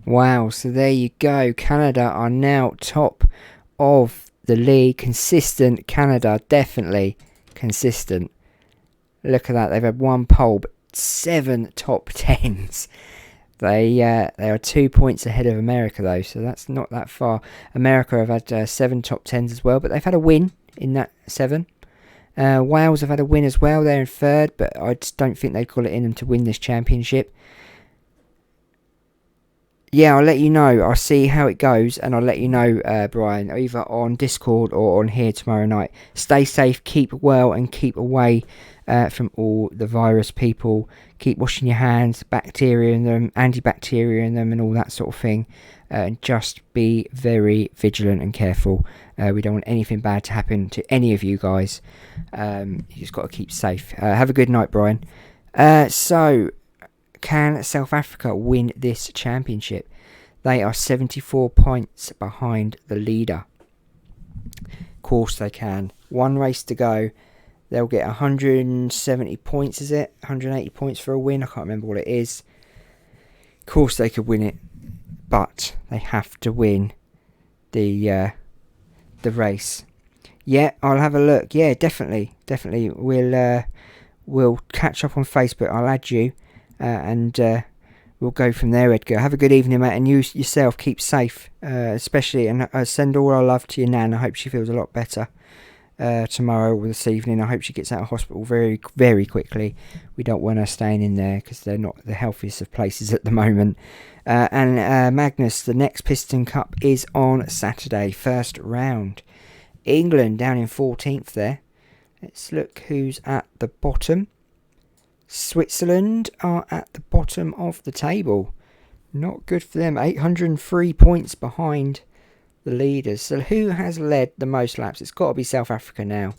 Wow, so there you go. Canada are now top of the league. Consistent Canada, definitely consistent. Look at that, they've had 1 pole, but 7 top 10s. They are 2 points ahead of America though, so that's not that far. America have had 7 top 10s as well, but they've had a win in that 7. Wales have had a win as well. They're in 3rd, but I just don't think they've got it in them to win this championship. Yeah, I'll let you know. I'll see how it goes, and I'll let you know, Brian, either on Discord or on here tomorrow night. Stay safe, keep well, and keep away from all the virus people. Keep washing your hands, bacteria in them, antibacteria in them, and all that sort of thing. And just be very vigilant and careful. We don't want anything bad to happen to any of you guys. You just got to keep safe. Have a good night, Brian. So, can South Africa win this championship? They are 74 points behind the leader. Of course they can. 1 race to go. They'll get 170 points, is it? 180 points for a win. I can't remember what it is. Of course they could win it, but they have to win the race. Yeah, I'll have a look. Yeah, definitely. We'll catch up on Facebook. I'll add you. And we'll go from there, Edgar. Have a good evening, mate, and you yourself keep safe, especially, and send all our love to your nan. I hope she feels a lot better tomorrow or this evening. I hope she gets out of hospital very, very quickly. We don't want her staying in there because they're not the healthiest of places at the moment. And Magnus, the next Piston Cup is on Saturday, first round. England down in 14th there. Let's look who's at the bottom. Switzerland are at the bottom of the table. Not good for them. 803 points behind the leaders. So who has led the most laps? It's got to be South Africa now.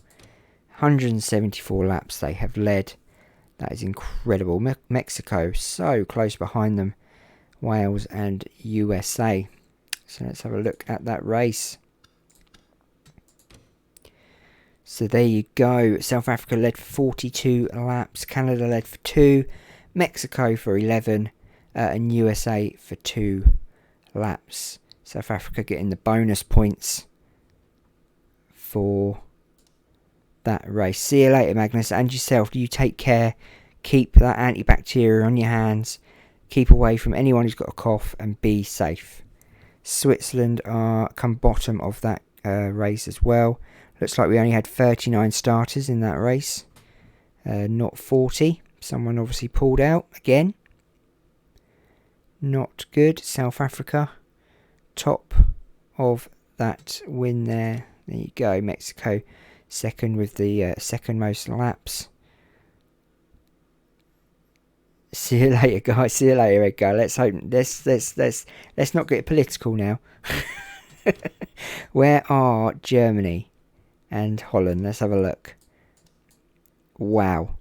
174 laps they have led. That is incredible. Mexico so close behind them. Wales and USA. So let's have a look at that race. So there you go. South Africa led for 42 laps. Canada led for 2. Mexico for 11. And USA for 2 laps. South Africa getting the bonus points for that race. See you later, Magnus. And yourself. You take care. Keep that antibacterial on your hands. Keep away from anyone who's got a cough. And be safe. Switzerland are come bottom of that race as well. Looks like we only had 39 starters in that race. Not 40. Someone obviously pulled out again. Not good. South Africa. Top of that win there. There you go. Mexico second with the second most laps. See you later, guys. See you later, Edgar. Let's hope. Let's not get political now. Where are Germany and Holland? Let's have a look. Wow.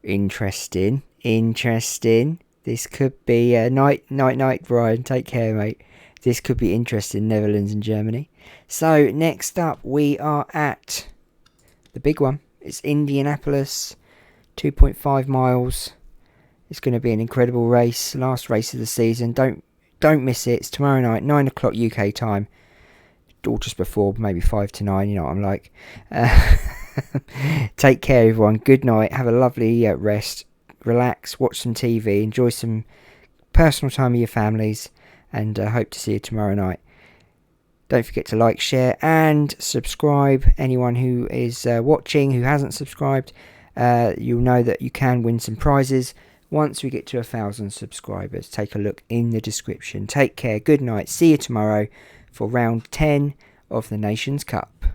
Interesting. This could be night, Brian. Take care, mate. This could be interesting, Netherlands and Germany. So next up, we are at the big one. It's Indianapolis, 2.5 miles. It's going to be an incredible race. Last race of the season. Don't miss it. It's tomorrow night, 9 o'clock UK time. Or just before, maybe 5 to 9, you know what I'm like. Take care, everyone. Good night. Have a lovely rest. Relax, watch some TV, enjoy some personal time with your families, and hope to see you tomorrow night. Don't forget to like, share, and subscribe. Anyone who is watching who hasn't subscribed, you'll know that you can win some prizes once we get to 1,000 subscribers. Take a look in the description. Take care, good night, see you tomorrow for round 10 of the Nations Cup.